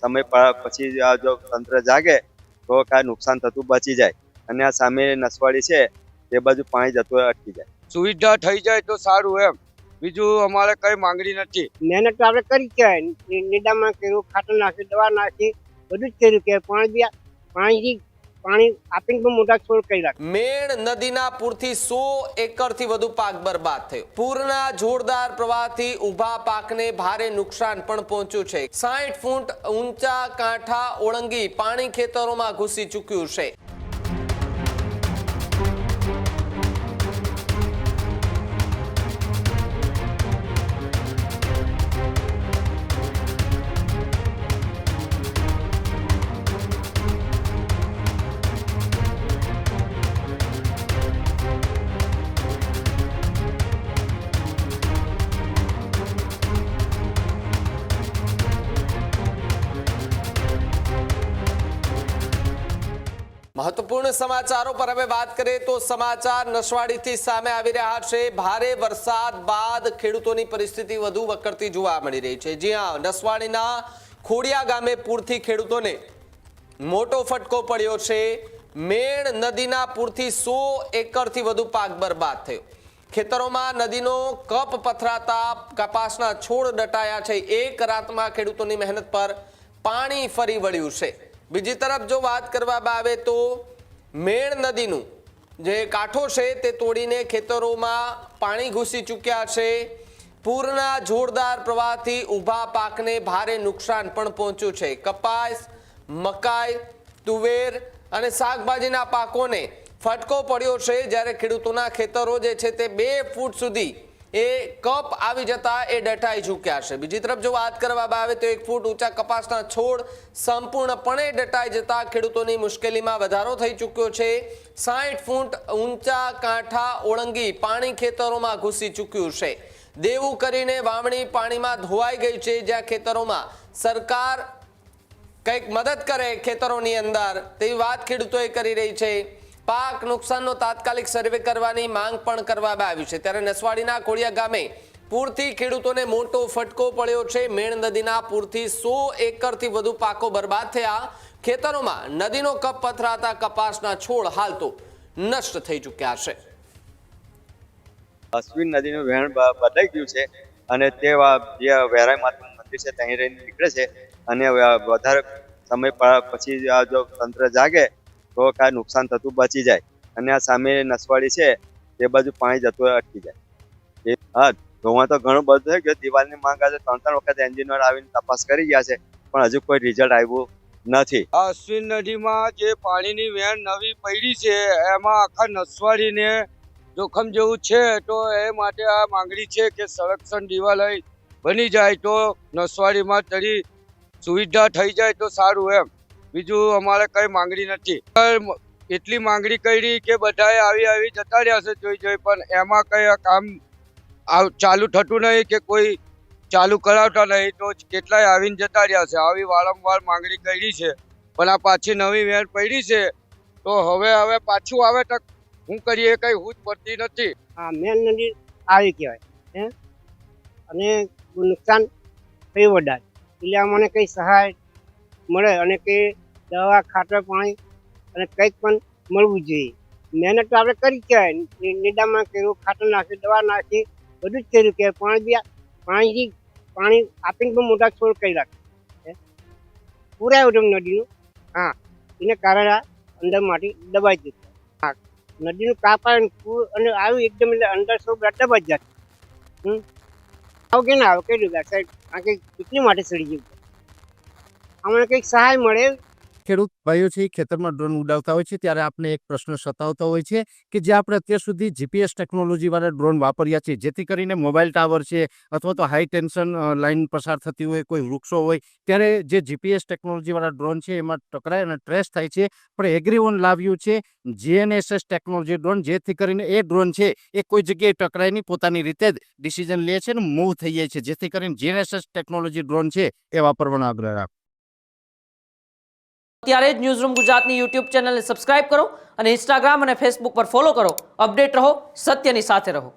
સમય પછી જો તંત્ર જાગે તો કાંઈ નુકસાન થતું બચી જાય અને આ સામે નસવાડી છે એ બાજુ પાણી જતું અટકી જાય. સુવિધા થઈ જાય તો સારું એમ, બીજું અમારે કઈ માંગણી નથી. મહેનત તો આપણે કરી કહેવાય, નિદામણ કર્યું, ખાતર નાખી, દવા નાખી, બધું જ કર્યું કે પાણી આપીને પણ મોટા છોડ કરી રાખે. મેણ નદીના પૂરથી 100 એકરથી વધુ પાક બરબાદ થયો. પૂરના જોરદાર પ્રવાહથી ઊભા પાકને ભારે નુકસાન પણ પહોંચ્યું છે. 60 ફૂટ ઊંચા કાંઠા ઓળંગી પાણી ખેતરોમાં ઘૂસી ચૂક્યું છે. મહત્વપૂર્ણ સમાચારો પર હવે વાત કરીએ તો સમાચાર નસવાડીથી સામે આવી રહ્યા છે. ભારે વરસાદ બાદ ખેડૂતોની પરિસ્થિતિ વધુ વકરતી જોવા મળી રહી છે. જ્યાં નસવાડીના ખોડિયા ગામે પૂરથી ખેડૂતોને મોટો ફટકો પડ્યો છે. મેણ નદીના પૂરથી 100 એકરથી વધુ પાક બરબાદ થયો. ખેતરોમાં નદીનો કપ પથરાતા કપાસના છોડ દટાયા છે. એક રાતમાં ખેડૂતોની મહેનત પર પાણી ફરી વળ્યું છે. બીજી તરફ જો વાત કરવામાં આવે તો મેણ નદીનું જે કાંઠો છે તે તોડીને ખેતરોમાં પાણી ઘૂસી ચૂક્યા છે. પૂરના જોરદાર પ્રવાહથી ઊભા પાકને ભારે નુકસાન પણ પહોંચ્યું છે. કપાસ, મકાઈ, તુવેર અને શાકભાજીના પાકોને ફટકો પડ્યો છે. જ્યારે ખેડૂતોના ખેતરો જે છે તે 2 ફૂટ સુધી એ કપ આવી જતા એ દટાઈ ચૂક્યા છે. બીજી તરફ જો વાત કરવામાં આવે તો 1 ફૂટ ઊંચા કપાસના છોડ સંપૂર્ણપણે દટાઈ જતા ખેડૂતોની મુશ્કેલીમાં વધારો થઈ ચૂક્યો છે. 60 ફૂટ ઊંચા કાંઠા ઓળંગી પાણી ખેતરોમાં ઘૂસી ચૂક્યું છે. દેવું કરીને વાવણી પાણીમાં ધોવાઈ ગઈ છે. જ્યાં ખેતરોમાં સરકાર કંઈક મદદ કરે ખેતરોની અંદર તેવી વાત ખેડૂતોએ કરી રહી છે. પાક નુકસાનનો તાત્કાલિક સર્વે કરવાની માંગ પણ કરવામાં આવી છે. ત્યારે નસવાડીના ખોડિયા ગામે પૂરથી ખેડૂતોને મોટો ફટકો પડ્યો છે. મેણ નદીના પૂરથી 100 એકરથી વધુ પાકો બરબાદ થયા. ખેતરોમાં નદીનો કપ પથરાતા કપાસના છોડ હાલ તો નષ્ટ થઈ ચૂક્યા છે. અશ્વિન નદીનું વહેણ બદલાઈ ગયું છે અને તે જે વેરાઈ માતાનું મંદિર છે ત્યાં રહીને નીકળે છે અને વધારે સમય પછી જો તંત્ર જાગે તો કાંઈ નુકસાન થતું બચી જાય અને આ સામે નસવાડી છે એ બાજુ પાણી જતું અટકી જાય. હા, ધોવા તો ઘણું બધું થઈ ગયું. દિવાલની માંગ આજે 3 વખત એન્જિનિયર આવીને તપાસ કરી ગયા છે પણ હજુ કોઈ રિઝલ્ટ આવ્યું નથી. અશ્વિન નદીમાં જે પાણીની વહેણ નવી પડી છે એમાં આખા નસવાડીને જોખમ જેવું છે. તો એ માટે આ માંગણી છે કે સંરક્ષણ દિવાલ બની જાય તો નસવાડીમાં તરી સુવિધા થઈ જાય તો સારું એમ, બીજું અમારે કઈ માંગણી નથી. એટલી માંગણી કરી કે બધાએ આવી જતા રહ્યા છે જોઈ પણ એમાં કઈ કામ ચાલુ થતું નહીં કે કોઈ ચાલુ કરાવતા નહીં. તો કેટલાય આવીને જતા રહ્યા છે. આવી વારંવાર માંગણી કરી છે પણ આ પાછી નવી વહેણ પડી છે તો હવે પાછું આવે તો શું કરીએ કઈ હું જ પડતી નથી. હા, મેન નદી આવી કહેવાય અને નુકસાન થયું વધારે એટલે અમને કંઈ સહાય મળે અને કંઈ દવા, ખાતર, પાણી અને કંઈક પણ મળવું જોઈએ. મહેનત તો આપણે કરી કહેવાય, નિદામણ કર્યું, ખાતર નાખી, દવા નાખી, બધું જ કર્યું કે પાણી આપીને પણ મોટા છોડ કરી રાખે. પૂરાયું હતું નદીનું. હા, એને કારણે અંદર માટી દબાઈ જતી. હા, નદીનું કાપ આવે પૂર અને આવ્યું એકદમ એટલે અંદર સૌ દબાઈ જ જતું. આવું કે ના આવે કઈ રીતે સાહેબ, આ કંઈક કેટલી માટે સડી ગયું. અમને કંઈક સહાય મળે. ખેડૂત ભાઈઓ છે ખેતરમાં ડ્રોન ઉડાવતા હોય છે ત્યારે આપણે એક પ્રશ્ન સતાવતો હોય છે કે જે આપણે અત્યાર સુધી જીપીએસ ટેકનોલોજી વાળા ડ્રોન વાપર્યા છે જેથી કરીને મોબાઈલ ટાવર છે અથવા તો હાઈ ટેન્શન લાઇન પસાર થતી હોય, કોઈ વૃક્ષો હોય ત્યારે જે જીપીએસ ટેકનોલોજી વાળા ડ્રોન છે એમાં ટકરાય અને ટ્રેસ થાય છે. પણ એગ્રીવન લાવ્યું છે જીએનએસએસ ટેકનોલોજી ડ્રોન, જેથી કરીને એ ડ્રોન છે એ કોઈ જગ્યાએ ટકરાય નહીં, પોતાની રીતે જ ડિસિઝન લે છે ને મૂવ થઈ જાય છે. જેથી કરીને જીએનએસએસ ટેકનોલોજી ડ્રોન છે એ વાપરવાનો આગ્રહ રાખો. ત્યારે જ ન્યૂઝરૂમ ગુજરાતની યુટ્યુબ ચેનલને સબસ્ક્રાઇબ કરો અને ઇન્સ્ટાગ્રામ અને ફેસબુક પર ફોલો કરો. અપડેટ રહો, સત્યની સાથે રહો.